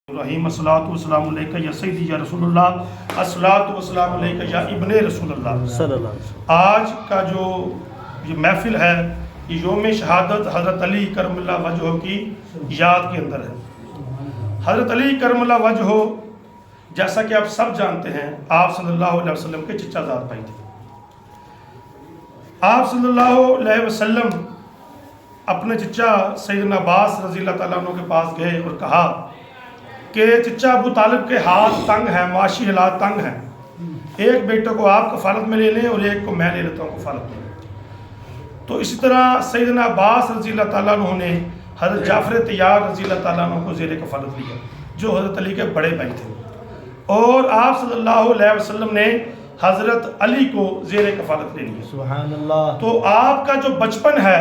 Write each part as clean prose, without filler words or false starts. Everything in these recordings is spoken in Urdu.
الرحیم الصلاۃ والسلام علیکہ یا سیدی یا رسول اللہ، الصلاۃ والسلام علیکہ یا ابن رسول اللہ صلی اللہ علیہ وسلم۔ آج کا جو یہ محفل ہے یہ یوم شہادت حضرت علی کرم اللہ وجہہ کی یاد کے اندر ہے۔ حضرت علی کرم اللہ وجہہ جیسا کہ آپ سب جانتے ہیں آپ صلی اللہ علیہ وسلم کے چچا زاد بھائی تھے۔ آپ صلی اللہ علیہ وسلم اپنے چچا سیدنا عباس رضی اللہ تعالیٰ عنہ کے پاس گئے اور کہا کہ چچا ابو طالب کے ہاتھ تنگ ہیں، معاشی حالات تنگ ہیں، ایک بیٹے کو آپ کفالت میں لے لیں اور ایک کو میں لے لیتا ہوں کفالت میں۔ تو اسی طرح سیدنا عباس رضی اللہ تعالیٰ عنہ نے حضرت جعفر طیار رضی اللہ تعالیٰ عنہ کو زیر کفالت لیا جو حضرت علی کے بڑے بھائی تھے، اور آپ صلی اللہ علیہ وسلم نے حضرت علی کو زیر کفالت لے لیا۔ سبحان اللہ۔ تو آپ کا جو بچپن ہے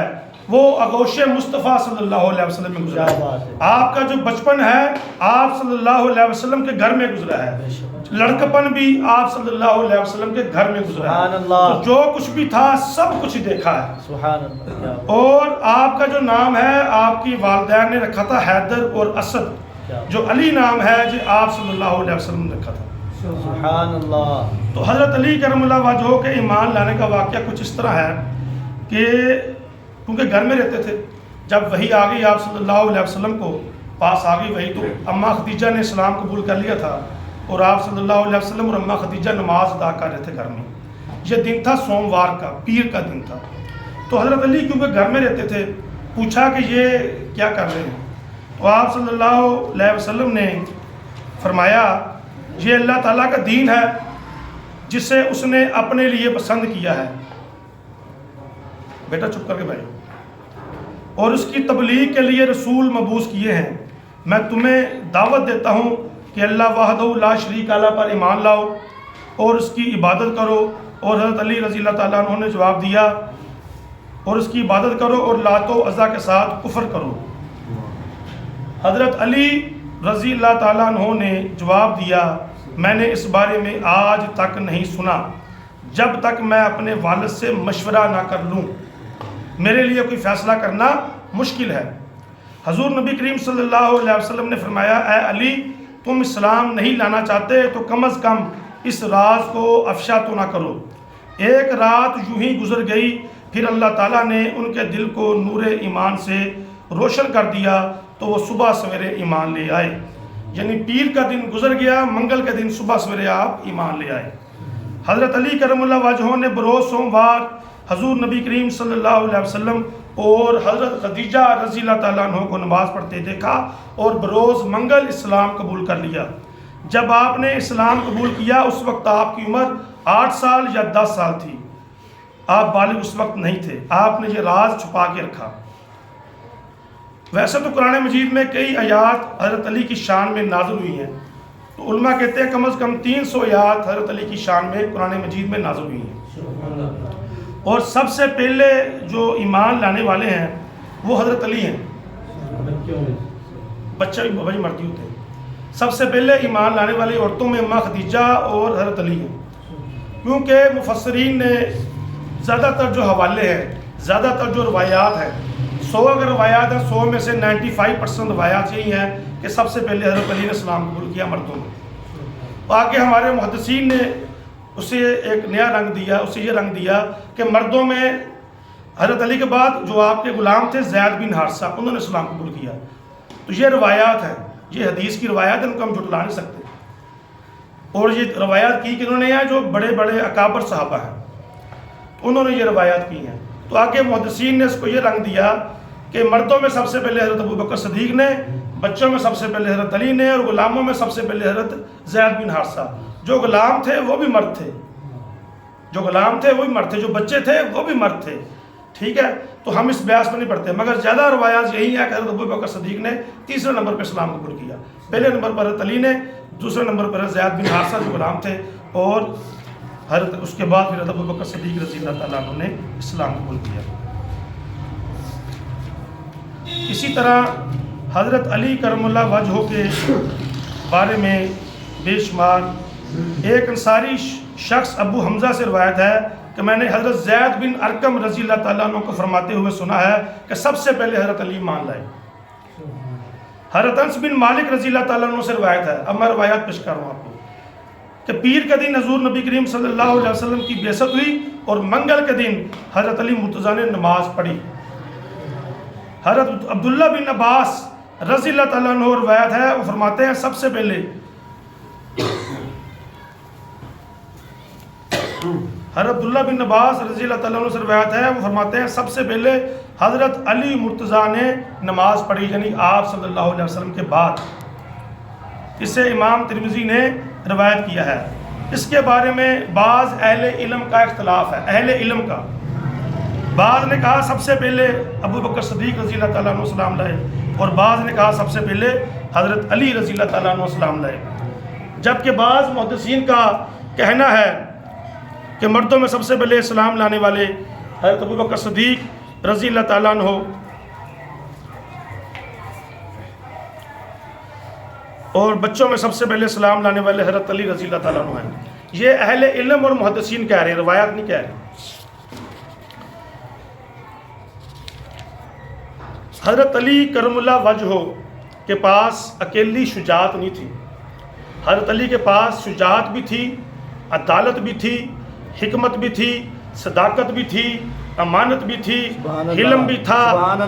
وہ آغوش مصطفیٰ صلی اللہ علیہ وسلم میں گزرا ہے۔ آپ کا جو بچپن ہے آپ صلی اللہ علیہ وسلم کے گھر میں گزرا ہے، لڑکپن بھی آپ صلی اللہ علیہ وسلم کے گھر میں گزرا ہے۔ تو جو کچھ بھی تھا سب کچھ دیکھا ہے۔ سبحان اللہ۔ اور آپ کا جو نام ہے آپ کی والدین نے رکھا تھا حیدر اور اسد، جو علی نام ہے جو آپ صلی اللہ علیہ وسلم نے رکھا تھا۔ سبحان اللہ۔ تو حضرت علی کرم اللہ وجہہ کے ایمان لانے کا واقعہ کچھ اس طرح ہے کہ کیونکہ گھر میں رہتے تھے، جب وحی آ گئی آپ صلی اللہ علیہ وسلم کو پاس آ گئی وحی، تو اماں خدیجہ نے اسلام قبول کر لیا تھا، اور آپ صلی اللہ علیہ وسلم اور اماں خدیجہ نماز ادا کر رہے تھے گھر میں۔ یہ دن تھا سوموار کا، پیر کا دن تھا۔ تو حضرت علی کیونکہ گھر میں رہتے تھے پوچھا کہ یہ کیا کر رہے ہیں؟ تو آپ صلی اللہ علیہ وسلم نے فرمایا یہ اللہ تعالیٰ کا دین ہے جسے اس نے اپنے لیے پسند کیا ہے، بیٹا چپ کر کے بھائی، اور اس کی تبلیغ کے لیے رسول مبعوث کیے ہیں۔ میں تمہیں دعوت دیتا ہوں کہ اللہ وحدہ لا شریک اللہ پر ایمان لاؤ اور اس کی عبادت کرو۔ اور حضرت علی رضی اللہ تعالیٰ عنہ نے جواب دیا اور اس کی عبادت کرو اور لات و عزا کے ساتھ کفر کرو۔ حضرت علی رضی اللہ تعالیٰ عنہ نے جواب دیا میں نے اس بارے میں آج تک نہیں سنا جب تک میں اپنے والد سے مشورہ نہ کر لوں، میرے لیے کوئی فیصلہ کرنا مشکل ہے۔ حضور نبی کریم صلی اللہ علیہ وسلم نے فرمایا اے علی تم اسلام نہیں لانا چاہتے تو کم از کم اس راز کو افشا تو نہ کرو۔ ایک رات یوں ہی گزر گئی، پھر اللہ تعالیٰ نے ان کے دل کو نور ایمان سے روشن کر دیا تو وہ صبح سویرے ایمان لے آئے۔ یعنی پیر کا دن گزر گیا، منگل کے دن صبح سویرے آپ ایمان لے آئے۔ حضرت علی کرم اللہ وجہہ نے بروز سوموار حضور نبی کریم صلی اللہ علیہ وسلم اور حضرت خدیجہ رضی اللہ تعالیٰ عنہ کو نماز پڑھتے دیکھا اور بروز منگل اسلام قبول کر لیا۔ جب آپ نے اسلام قبول کیا اس وقت آپ کی عمر 8 سال یا 10 سال تھی، آپ بالغ اس وقت نہیں تھے، آپ نے یہ راز چھپا کے رکھا۔ ویسے تو قرآن مجید میں کئی آیات حضرت علی کی شان میں نازل ہوئی ہیں، تو علماء کہتے ہیں کم از کم 300 آیات حضرت علی کی شان میں قرآن مجید میں نازل ہوئی ہیں، اور سب سے پہلے جو ایمان لانے والے ہیں وہ حضرت علی ہیں۔ بچہ بھی بابا جی مرتی ہوتے ہیں۔ سب سے پہلے ایمان لانے والی عورتوں میں اماں خدیجہ اور حضرت علی ہیں، کیونکہ مفسرین نے زیادہ تر جو حوالے ہیں، زیادہ تر جو روایات ہیں، 100 اگر روایات ہیں 100 میں سے 95% روایات یہی ہیں کہ سب سے پہلے حضرت علی نے اسلام قبول کیا مردوں میں۔ آگے ہمارے محدثین نے اسے ایک نیا رنگ دیا، اسے یہ رنگ دیا کہ مردوں میں حضرت علی کے بعد جو آپ کے غلام تھے زید بن حارثہ، انہوں نے اسلام قبول کیا۔ تو یہ روایات ہیں، یہ حدیث کی روایات ہیں، ان کو ہم جھٹلا نہیں سکتے۔ اور یہ روایات کی کہ انہوں نے جو بڑے بڑے اکابر صحابہ ہیں انہوں نے یہ روایات کی ہیں۔ تو آگے محدثین نے اس کو یہ رنگ دیا کہ مردوں میں سب سے پہلے حضرت ابوبکر صدیق نے، بچوں میں سب سے پہلے حضرت علی نے، اور غلاموں میں سب سے پہلے حضرت زید بن حارثہ۔ جو غلام تھے وہ بھی مرد تھے، جو غلام تھے وہ بھی مرد تھے، جو بچے تھے وہ بھی مرد تھے، ٹھیک ہے۔ تو ہم اس بیاس میں نہیں پڑھتے، مگر زیادہ روایات یہی ہیں کہ حضرت ابوبکر صدیق نے تیسرے نمبر پہ اسلام قبول کیا، پہلے نمبر پر حضرت علی نے، دوسرے نمبر پر زید بن حارثہ جو غلام تھے، اور حضرت اس کے بعد پھر حضرت ابوبکر صدیق رضی اللہ تعالیٰ عنہ نے اسلام قبول کیا۔ اسی طرح حضرت علی کرم اللہ وجہہ کے بارے میں بے شمار ایک انصاری شخص ابو حمزہ سے روایت ہے کہ میں نے حضرت زید بن ارقم رضی اللہ تعالیٰ عنہ کو فرماتے ہوئے سنا ہے کہ سب سے پہلے حضرت علی مان لائے۔ حضرت انس بن مالک رضی اللہ تعالیٰ عنہ سے روایت ہے، اب میں روایات پیش کر رہا ہوں آپ کو، کہ پیر کے دن حضور نبی کریم صلی اللہ علیہ وسلم کی بعثت ہوئی اور منگل کے دن حضرت علی مرتضیٰ نے نماز پڑھی۔ حضرت عبداللہ بن عباس رضی اللہ تعالیٰ عنہ روایت ہے، وہ فرماتے ہیں سب سے پہلے حضرت عبداللہ بن عباس رضی اللہ تعالیٰ عنہ سے روایت ہے، وہ فرماتے ہیں سب سے پہلے حضرت علی مرتضیٰ نے نماز پڑھی، یعنی آپ صلی اللہ علیہ وسلم کے بعد۔ اسے امام ترمذی نے روایت کیا ہے۔ اس کے بارے میں بعض اہل علم کا اختلاف ہے، اہل علم کا، بعض نے کہا سب سے پہلے ابو بکر صدیق رضی اللہ تعالیٰ عنہ سلام لائے، اور بعض نے کہا سب سے پہلے حضرت علی رضی اللہ تعالیٰ عنہ سلام لائے، جبکہ بعض محدثین کا کہنا ہے کہ مردوں میں سب سے پہلے سلام لانے والے حضرت ابو بکر صدیق رضی اللہ تعالیٰ عنہ اور بچوں میں سب سے پہلے سلام لانے والے حضرت علی رضی اللہ تعالیٰ عنہ ہیں۔ یہ اہل علم اور محدثین کہہ رہے ہیں، روایات نہیں کہہ رہے۔ حضرت علی کرم اللہ وجہہ کے پاس اکیلی شجاعت نہیں تھی، حضرت علی کے پاس شجاعت بھی تھی، عدالت بھی تھی، حکمت بھی تھی، صداقت بھی تھی، امانت بھی تھی، علم بھی تھا،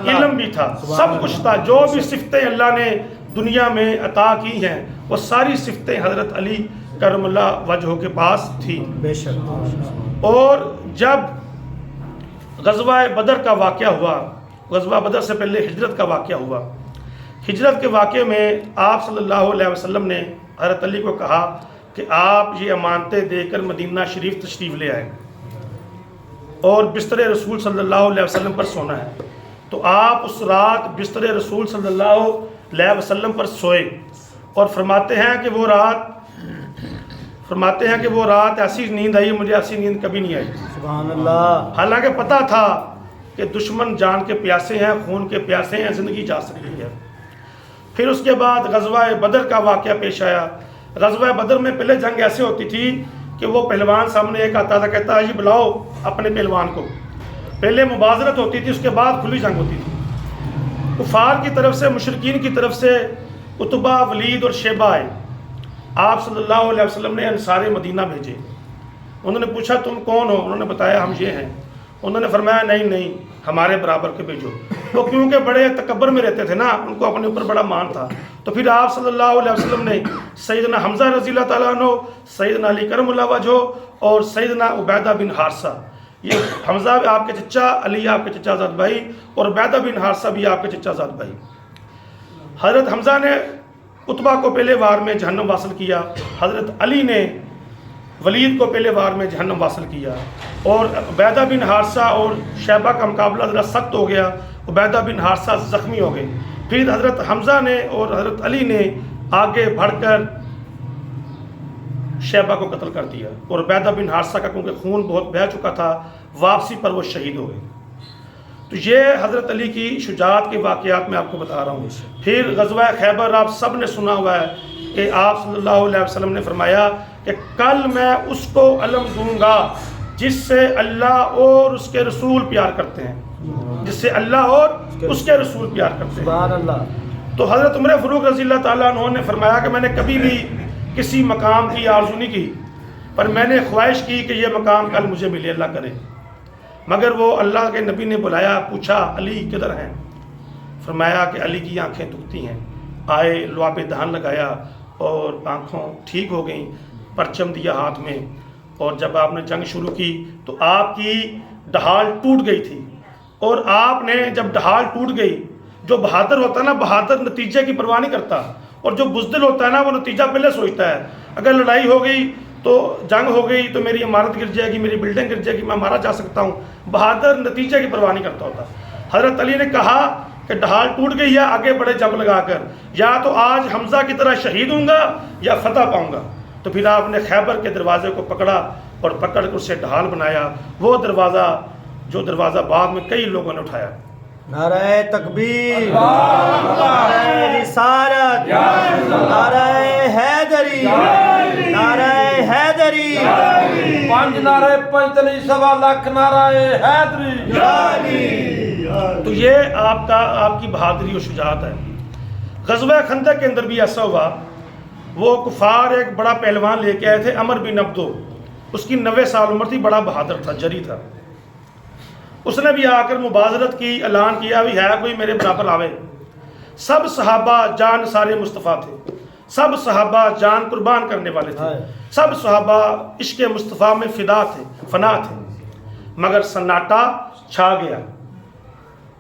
علم بھی تھا، سب کچھ تھا۔ جو بھی صفتیں اللہ نے دنیا میں عطا کی ہیں وہ ساری صفتیں حضرت علی کرم اللہ وجہہ کے پاس تھی۔ بے شک۔ اور جب غزوہ بدر کا واقعہ ہوا، غزوہ بدر سے پہلے ہجرت کا واقعہ ہوا، ہجرت کے واقعے میں آپ صلی اللہ علیہ وسلم نے حضرت علی کو کہا کہ آپ یہ امانتیں دے کر مدینہ شریف تشریف لے آئے اور بستر رسول صلی اللہ علیہ وسلم پر سونا ہے۔ تو آپ اس رات بستر رسول صلی اللہ علیہ وسلم پر سوئے اور فرماتے ہیں کہ وہ رات ایسی نیند آئی، مجھے ایسی نیند کبھی نہیں آئی۔ سبحان اللہ۔ حالانکہ پتہ تھا کہ دشمن جان کے پیاسے ہیں، خون کے پیاسے ہیں، زندگی جا سکتی ہے۔ پھر اس کے بعد غزوہ بدر کا واقعہ پیش آیا۔ غزوہ بدر میں پہلے جنگ ایسے ہوتی تھی کہ وہ پہلوان سامنے ایک آتا تھا، کہتا جی بلاؤ اپنے پہلوان کو، پہلے مبازرت ہوتی تھی، اس کے بعد کھلی جنگ ہوتی تھی۔ کفار کی طرف سے، مشرکین کی طرف سے عتبہ، ولید اور شیبہ آئے، آپ صلی اللہ علیہ وسلم نے انصار مدینہ بھیجے۔ انہوں نے پوچھا تم کون ہو؟ انہوں نے بتایا ہم یہ ہیں۔ انہوں نے فرمایا نہیں ہمارے برابر کے بھیجو۔ وہ کیونکہ بڑے تکبر میں رہتے تھے نا، ان کو اپنے اوپر بڑا مان تھا، تو پھر آپ صلی اللہ علیہ وسلم نے سیدنا حمزہ رضی اللہ تعالیٰ عنہ، سیدنا علی کرم اللہ وجہہ اور سیدنا عبیدہ بن حارثہ، یہ حمزہ آپ کے چچا، علی آپ کے چچا زاد بھائی، اور عبیدہ بن حارثہ بھی آپ کے چچا زاد بھائی۔ حضرت حمزہ نے عتبہ کو پہلے وار میں جہنم واصل کیا، حضرت علی نے ولید کو پہلے وار میں جہنم واصل کیا، اور عبیدہ بن حارثہ اور شیبہ کا مقابلہ ذرا سخت ہو گیا، عبیدہ بن حارثہ زخمی ہو گئے۔ پھر حضرت حمزہ نے اور حضرت علی نے آگے بڑھ کر شیبہ کو قتل کر دیا، اور عبیدہ بن حارثہ کا کیونکہ خون بہت بہہ چکا تھا، واپسی پر وہ شہید ہو گئے۔ تو یہ حضرت علی کی شجاعت کے واقعات میں آپ کو بتا رہا ہوں۔ پھر غزوہ خیبر آپ سب نے سنا ہوا ہے کہ آپ صلی اللہ علیہ وسلم نے فرمایا کہ کل میں اس کو علم دوں گا جس سے اللہ اور اس کے رسول پیار کرتے ہیں، جس سے اللہ اور اس کے رسول پیار کرتے ہیں۔ سبحان اللہ۔ تو حضرت عمر فاروق رضی اللہ تعالیٰ عنہ نے فرمایا کہ میں نے کبھی بھی کسی مقام کی آرزو نہیں کی، پر میں نے خواہش کی کہ یہ مقام کل مجھے ملے، اللہ کرے۔ مگر وہ اللہ کے نبی نے بلایا، پوچھا علی کدھر ہیں؟ فرمایا کہ علی کی آنکھیں دکھتی ہیں۔ آئے، لعاب دہن لگایا اور آنکھوں ٹھیک ہو گئیں، پرچم دیا ہاتھ میں، اور جب آپ نے جنگ شروع کی تو آپ کی ڈھال ٹوٹ گئی تھی، اور آپ نے جب ڈھال ٹوٹ گئی، جو بہادر ہوتا ہے نا، بہادر نتیجے کی پرواہ نہیں کرتا، اور جو بزدل ہوتا ہے نا وہ نتیجہ پہلے سوچتا ہے۔ اگر لڑائی ہو گئی تو جنگ ہو گئی تو میری عمارت گر جائے گی، میری بلڈنگ گر جائے گی، میں مارا جا سکتا ہوں۔ بہادر نتیجے کی پرواہ نہیں کرتا ہوتا۔ حضرت علی نے کہا کہ ڈھال ٹوٹ گئی ہے، آگے بڑے جب لگا کر، یا تو آج حمزہ کی طرح شہید ہوں گا یا فتح پاؤں گا۔ تو پھر آپ نے خیبر کے دروازے کو پکڑا اور پکڑ کر اسے ڈھال بنایا، وہ دروازہ جو دروازہ بعد میں کئی لوگوں نے اٹھایا۔ نعرہ تکبیر، نعرہ رسالت، نعرہ حیدری، نعرہ حیدری، پانچ نعرے 45 سوا لاکھ نعرہ حیدری۔ تو یہ آپ کی بہادری و شجاعت ہے۔ غزوہ خندق کے اندر بھی ایسا ہوا، وہ کفار ایک بڑا پہلوان لے کے آئے تھے، عمر بن عبدو، اس کی 90 سال عمر تھی، بڑا بہادر تھا، جری تھا. اس نے بھی آ کر مبازرت کی، اعلان کیا بھی ہے کوئی میرے برابر آوے. سب صحابہ جان سارے مصطفیٰ تھے، سب صحابہ جان قربان کرنے والے تھے، سب صحابہ عشق مصطفیٰ میں فدا تھے، فنا تھے، مگر سناٹا چھا گیا،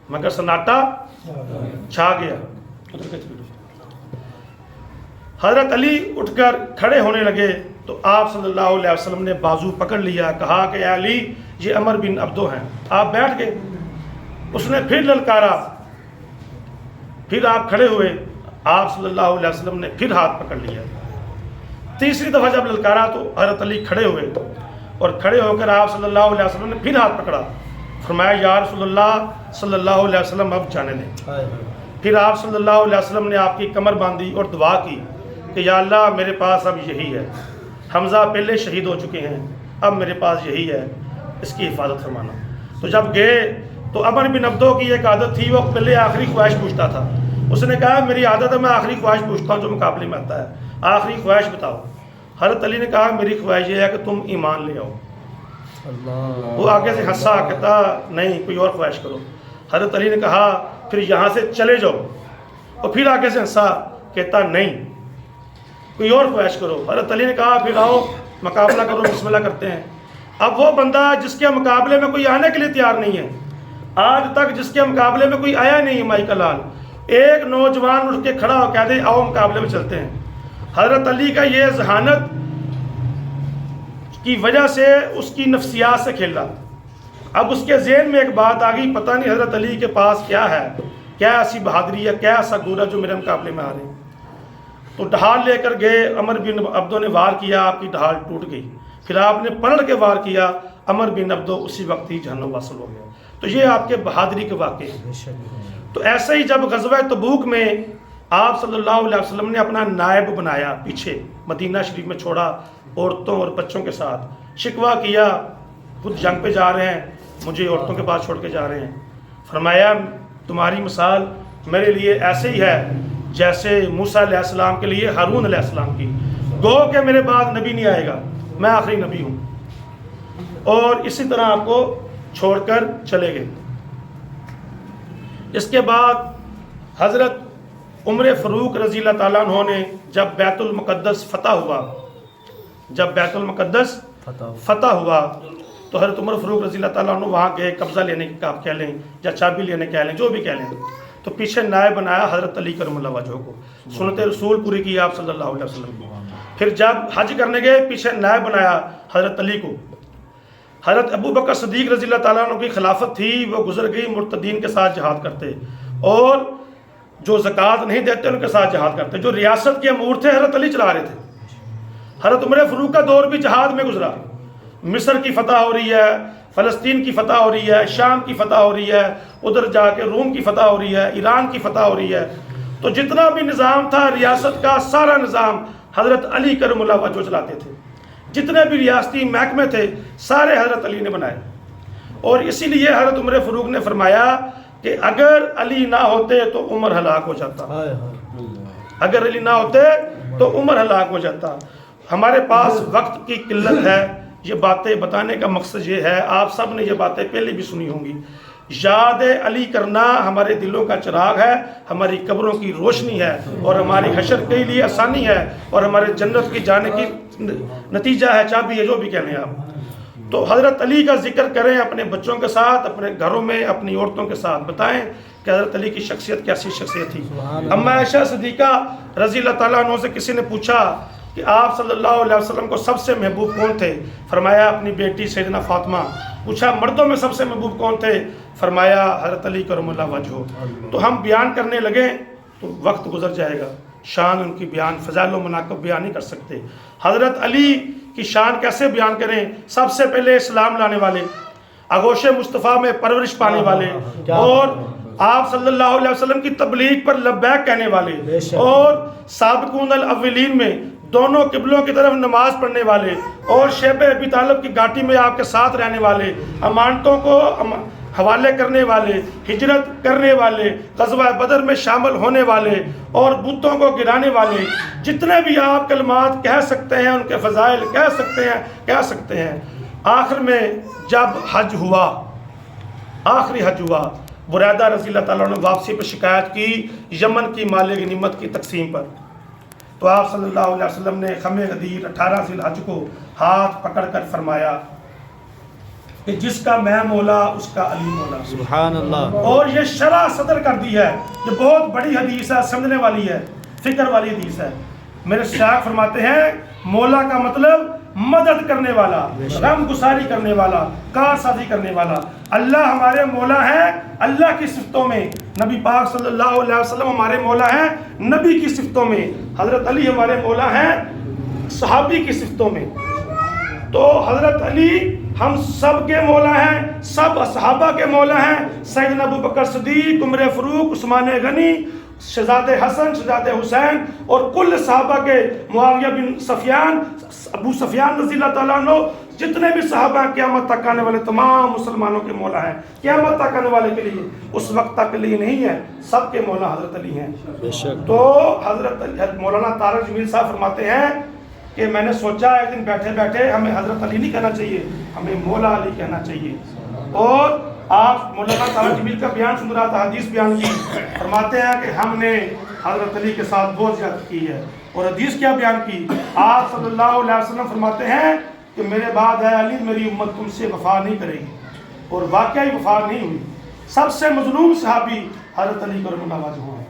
مگر سناٹا چھا گیا. حضرت علی اٹھ کر کھڑے ہونے لگے تو آپ صلی اللہ علیہ وسلم نے بازو پکڑ لیا، کہا کہ اے علی یہ عمر بن عبدو ہیں. آپ بیٹھ گئے. اس نے پھر للکارا، پھر آپ کھڑے ہوئے، آپ صلی اللہ علیہ وسلم نے پھر ہاتھ پکڑ لیا. تیسری دفعہ جب للکارا تو حضرت علی کھڑے ہوئے، اور کھڑے ہو کر آپ صلی اللہ علیہ وسلم نے پھر ہاتھ پکڑا. فرمایا یا رسول اللہ صلی اللہ علیہ وسلم اب جانے دیں. پھر آپ صلی اللہ علیہ وسلم نے آپ کی کمر باندھی اور دعا کی کہ یا اللہ میرے پاس اب یہی ہے، حمزہ پہلے شہید ہو چکے ہیں، اب میرے پاس یہی ہے، اس کی حفاظت فرمانا. تو جب گئے تو عمر بن عبدو کی ایک عادت تھی، وہ پہلے آخری خواہش پوچھتا تھا. اس نے کہا میری عادت ہے میں آخری خواہش پوچھتا ہوں جو مقابلے میں آتا ہے، آخری خواہش بتاؤ. حضرت علی نے کہا میری خواہش یہ ہے کہ تم ایمان لے آؤ. وہ آگے سے ہنسا، کہتا نہیں کوئی اور خواہش کرو. حضرت علی نے کہا پھر یہاں سے چلے جاؤ. اور پھر آگے سے ہنسا، کہتا نہیں کوئی اور خواہش کرو. حضرت علی نے کہا پھر آؤ مقابلہ کرو، بسم اللہ کرتے ہیں. اب وہ بندہ جس کے مقابلے میں کوئی آنے کے لیے تیار نہیں ہے، آج تک جس کے مقابلے میں کوئی آیا نہیں ہے، مائی کا لال، ایک نوجوان اٹھ کے کھڑا ہو کہہ دے آؤ مقابلے میں چلتے ہیں. حضرت علی کا یہ ذہانت کی وجہ سے اس کی نفسیات سے کھیلا. اب اس کے ذہن میں ایک بات آ گئی، پتہ نہیں حضرت علی کے پاس کیا ہے، کیا ایسی بہادری ہے، کیا ایسا گورا جو میرے مقابلے میں آ رہے ہیں. تو ڈھال لے کر گئے، عمر بن عبدو نے وار کیا، آپ کی ڈھال ٹوٹ گئی. پھر آپ نے پلٹ کے وار کیا، عمر بن عبدو اسی وقت ہی جہنم واصل ہو گیا. تو یہ آپ کے بہادری کے واقعے ہیں. تو ایسے ہی جب غزوہ تبوک میں آپ صلی اللہ علیہ وسلم نے اپنا نائب بنایا، پیچھے مدینہ شریف میں چھوڑا عورتوں اور بچوں کے ساتھ، شکوہ کیا خود جنگ پہ جا رہے ہیں، مجھے عورتوں کے پاس چھوڑ کے جا رہے ہیں. فرمایا تمہاری مثال میرے لیے ایسے ہی ہے جیسے موسیٰ علیہ السلام کے لیے ہارون علیہ السلام کی. گو کہ میرے بعد نبی نہیں آئے گا، میں آخری نبی ہوں. اور اسی طرح آپ کو چھوڑ کر چلے گئے. اس کے بعد حضرت عمر فاروق رضی اللہ تعالیٰ عنہ نے جب بیت المقدس فتح ہوا، جب بیت المقدس فتح ہوا تو حضرت عمر فاروق رضی اللہ تعالیٰ عنہ وہاں گئے قبضہ لینے کا آپ کہہ لیں یا چابی لینے کہہ لیں، جو بھی کہہ لیں. تو پیچھے نائب بنایا حضرت علی کرم اللہ وجہہ کو، سنت رسول پوری کی آپ صلی اللہ علیہ وسلم کو. پھر جب حج کرنے گئے پیچھے نائب بنایا حضرت علی کو. حضرت ابو بکر صدیق رضی اللہ تعالیٰ عنہ کی خلافت تھی، وہ گزر گئی، مرتدین کے ساتھ جہاد کرتے اور جو زکوٰۃ نہیں دیتے ان کے ساتھ جہاد کرتے. جو ریاست کے امور تھے حضرت علی چلا رہے تھے. حضرت عمر فاروق کا دور بھی جہاد میں گزرا. مصر کی فتح ہو رہی ہے، فلسطین کی فتح ہو رہی ہے، شام کی فتح ہو رہی ہے، ادھر جا کے روم کی فتح ہو رہی ہے، ایران کی فتح ہو رہی ہے. تو جتنا بھی نظام تھا ریاست کا، سارا نظام حضرت علی کرم اللہ وجہہ چلاتے تھے. جتنے بھی ریاستی محکمے تھے سارے حضرت علی نے بنائے. اور اسی لیے حضرت عمر فاروق نے فرمایا کہ اگر علی نہ ہوتے تو عمر ہلاک ہو جاتا، اگر علی نہ ہوتے تو عمر ہلاک ہو جاتا. ہمارے پاس وقت کی قلت ہے، یہ باتیں بتانے کا مقصد یہ ہے، آپ سب نے یہ باتیں پہلے بھی سنی ہوں گی. یاد علی کرنا ہمارے دلوں کا چراغ ہے، ہماری قبروں کی روشنی ہے، اور ہماری حشر کے لیے آسانی ہے، اور ہمارے جنت کی جانے کی نتیجہ ہے، چابی ہے، جو بھی کہنے آپ. تو حضرت علی کا ذکر کریں اپنے بچوں کے ساتھ، اپنے گھروں میں اپنی عورتوں کے ساتھ، بتائیں کہ حضرت علی کی شخصیت کیسی شخصیت تھی. اما عائشہ صدیقہ رضی اللہ تعالیٰ عنہ سے کسی نے پوچھا کہ آپ صلی اللہ علیہ وسلم کو سب سے محبوب کون تھے؟ فرمایا اپنی بیٹی سیدنا فاطمہ. پوچھا مردوں میں سب سے محبوب کون تھے؟ فرمایا حضرت علی کرم اللہ وجہہ. تو ہم بیان کرنے لگے تو وقت گزر جائے گا، شان ان کی بیان، فضائل و مناقب بیان نہیں کر سکتے. حضرت علی کی شان کیسے بیان کریں؟ سب سے پہلے اسلام لانے والے، آغوش مصطفیٰ میں پرورش پانے والے، اور آپ صلی اللہ علیہ وسلم کی تبلیغ پر لبیک کہنے والے، اور سابقون الاولین میں دونوں قبلوں کی طرف نماز پڑھنے والے، اور شیب ابی طالب کی گھاٹی میں آپ کے ساتھ رہنے والے، امانتوں کو حوالے کرنے والے، ہجرت کرنے والے، غزوہ بدر میں شامل ہونے والے اور بتوں کو گرانے والے، جتنے بھی آپ کلمات کہہ سکتے ہیں، ان کے فضائل کہہ سکتے ہیں۔ آخر میں جب حج ہوا، آخری حج ہوا، بریدہ رضی اللہ تعالیٰ نے واپسی پر شکایت کی یمن کی مال غنیمت کی تقسیم پر، تو آپ صلی اللہ علیہ وسلم نے خم غدیر 18 ذی الحج کو ہاتھ پکڑ کر فرمایا کہ جس کا میں مولا اس کا علی مولا۔ سبحان اللہ۔ اور یہ شرح صدر کر دی ہے، یہ بہت بڑی حدیث ہے، سمجھنے والی ہے، فکر والی حدیث ہے۔ میرے شیخ فرماتے ہیں مولا کا مطلب مدد کرنے والا، غم گساری کرنے والا، کارسازی کرنے والا۔ اللہ ہمارے مولا ہیں اللہ کی صفتوں میں، نبی پاک صلی اللہ علیہ وسلم ہمارے مولا ہیں نبی کی صفتوں میں، حضرت علی ہمارے مولا ہیں صحابی کی صفتوں میں۔ تو حضرت علی ہم سب کے مولا ہیں، سب صحابہ کے مولا ہیں، سیدنا ابو بکر صدیق، عمر فاروق، عثمان غنی، شہزادہ حسن، شہزادہ حسین اور کل صحابہ کے، معاویہ بن سفیان، ابو سفیان رضی اللہ تعالیٰ عنہ، جتنے بھی صحابہ ہیں قیامت تک آنے والے تمام مسلمانوں کے مولا ہیں، قیامت تک آنے والے کے لیے، اس وقت تک کے لیے نہیں ہے، سب کے مولا حضرت علی ہیں۔ تو حضرت مولانا طارق جمیل صاحب فرماتے ہیں کہ میں نے سوچا ایک دن بیٹھے بیٹھے ہمیں حضرت علی نہیں کہنا چاہیے، ہمیں مولا علی کہنا چاہیے۔ اور آپ مولانا طارق جمیل کا بیان سن رہا تھا، حدیث بیان کی، فرماتے ہیں کہ ہم نے حضرت علی کے ساتھ بہت زیادتی کی ہے۔ اور حدیث کیا بیان کی؟ آپ صلی اللہ علیہ وسلم فرماتے ہیں کہ میرے بعد ہے علی، میری امت تم سے وفا نہیں کرے گی، اور واقعی وفا نہیں ہوئی۔ سب سے مظلوم صحابی حضرت علی کرم اللہ وجہ ہیں،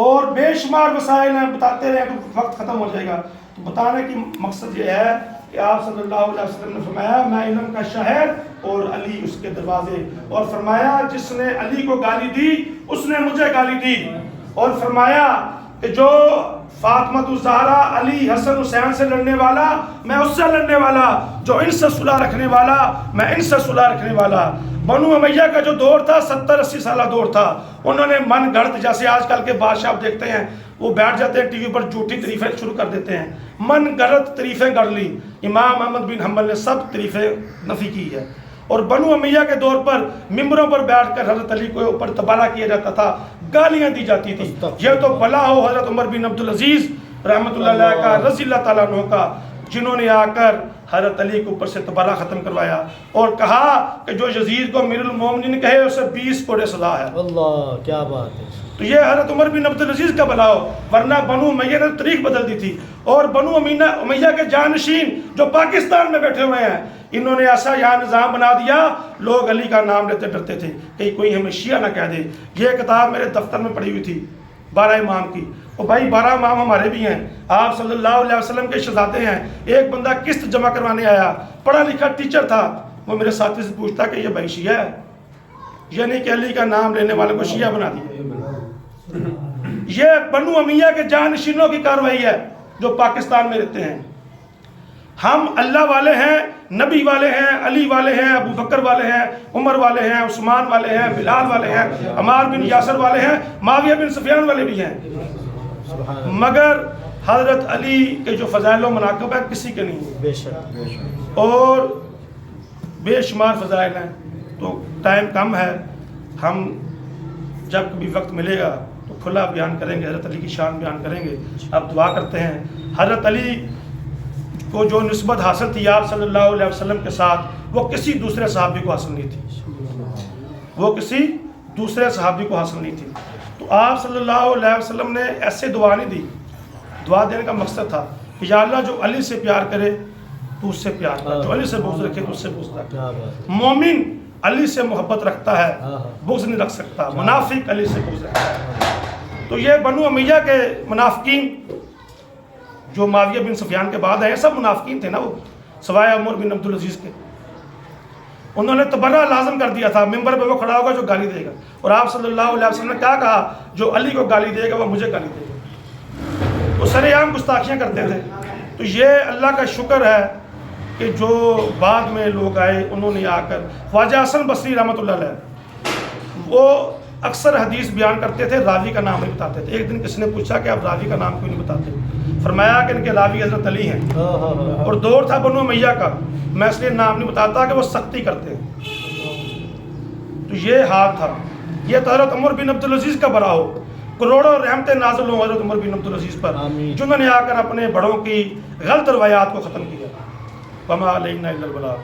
اور بے شمار وسائل ہیں، بتاتے رہے کہ وقت ختم ہو جائے گا۔ تو بتانے کی مقصد یہ ہے کہ آپ صلی اللہ علیہ وسلم نے فرمایا میں علم کا شہر اور علی اس کے دروازے، اور فرمایا جس نے علی کو گالی دی اس نے مجھے گالی دی، اور فرمایا کہ جو فاطمہ الزہرا، علی، حسن، حسین سے لڑنے والا میں اس سے لڑنے والا، جو ان سے صلح رکھنے والا میں ان سے صلح رکھنے والا۔ بنو امیہ کا جو دور تھا 70-80 سالہ دور تھا، انہوں نے من گھڑت، جیسے آج کل کے بادشاہ آپ دیکھتے ہیں وہ بیٹھ جاتے ہیں ٹی وی پر جھوٹی تعریفیں شروع کر دیتے ہیں، من گھڑت تعریفیں گڑھ لی۔ امام احمد بن حنبل نے سب تعریفیں نفی کی ہے۔ اور بنو امیہ کے دور پر ممبروں پر بیٹھ کر حضرت علی کو اوپر تبالہ کیا جاتا تھا، گالیاں دی جاتی تھی۔ یہ تو بلا ہو حضرت عمر بن عبدالعزیز رحمۃ اللہ علیہ کا، رضی اللہ تعالیٰ عنہ کا، جنہوں نے آ کر حضرت علی کو اوپر سے تبالہ ختم کروایا اور کہا کہ جو یزید کو امیر المومنین کہے اسے 20 کوڑے سزا ہے۔ اللہ کیا بات ہے۔ تو یہ حضرت عمر بن عبدالعزیز کا بلا ہو، ورنہ بنو امیہ نے تاریخ بدل دی تھی۔ اور بنو امیہ کے جانشین جو پاکستان میں بیٹھے ہوئے ہیں، انہوں نے ایسا یہاں نظام بنا دیا، لوگ علی کا نام لیتے ڈرتے تھے کہ کوئی ہمیں شیعہ نہ کہہ دے۔ یہ کتاب میرے دفتر میں پڑی ہوئی تھی 12 امام کی، اور بھائی 12 امام ہمارے بھی ہیں، آپ صلی اللہ علیہ وسلم کے شہزادے ہیں۔ ایک بندہ قسط جمع کروانے آیا، پڑھا لکھا ٹیچر تھا، وہ میرے ساتھی سے پوچھتا کہ یہ بھائی شیعہ ہے؟ یہ نہیں کہ علی کا نام لینے والے کو شیعہ بنا دیا۔ یہ بنو امیہ کے جانشینوں کی کارروائی ہے جو پاکستان میں رہتے ہیں۔ ہم اللہ والے ہیں، نبی والے ہیں، علی والے ہیں، ابو بکر والے ہیں، عمر والے ہیں، عثمان والے ہیں، بلال والے ہیں، عمار بن یاسر والے ہیں، معاویہ بن سفیان والے بھی ہیں، مگر حضرت علی کے جو فضائل و مناقب ہیں کسی کے نہیں، بے شک اور بے شمار فضائل ہیں۔ تو ٹائم کم ہے، ہم جب کبھی وقت ملے گا تو کھلا بیان کریں گے، حضرت علی کی شان بیان کریں گے۔ اب دعا کرتے ہیں، حضرت علی کو جو نسبت حاصل تھی آپ صلی اللہ علیہ وسلم کے ساتھ، وہ کسی دوسرے صحابی کو حاصل نہیں تھی، وہ کسی دوسرے صحابی کو حاصل نہیں تھی۔ تو آپ صلی اللہ علیہ وسلم نے ایسے دعا نہیں دی، دعا دینے کا مقصد تھا کہ یا اللہ جو علی سے پیار کرے تو اس سے پیار کر، جو علی سے بغض رکھے تو اس سے بغض رکھے۔ مومن علی سے محبت رکھتا ہے، بغض نہیں رکھ سکتا، منافق علی سے بغض رکھتا ہے۔ تو یہ بنو امیہ کے منافقین جو معاویہ بن سفیان کے بعد ہیں، سب منافقین تھے نا، وہ سوائے عمر بن عبدالعزیز کے، انہوں نے تبرہ لازم کر دیا تھا، ممبر پہ وہ کھڑا ہوگا جو گالی دے گا، اور آپ صلی اللہ علیہ وسلم نے کیا کہا؟ جو علی کو گالی دے گا وہ مجھے گالی دے گا۔ وہ سر عام گستاخیاں کرتے تھے۔ تو یہ اللہ کا شکر ہے کہ جو بعد میں لوگ آئے انہوں نے آ کر، خواجہ حسن بصری رحمۃ اللہ علیہ وہ اکثر حدیث بیان کرتے تھے، راوی کا نام نہیں بتاتے تھے۔ ایک دن کسی نے پوچھا کہ آپ راوی کا نام کیوں نہیں بتاتے؟ فرمایا کہ ان کے راوی حضرت علی ہیں، اور دور تھا بنو امیہ کا، میں اس لیے نام نہیں بتاتا کہ وہ سختی کرتے ہیں۔ تو یہ حال تھا. یہ تو حضرت عمر بن عبدالعزیز کا بڑا ہو, کروڑوں رحمتیں نازل ہوں حضرت عمر بن عبدالعزیز پر, آمین. جنہوں نے آ کر اپنے بڑوں کی غلط روایات کو ختم کیا. وما علینا الا البلاغ.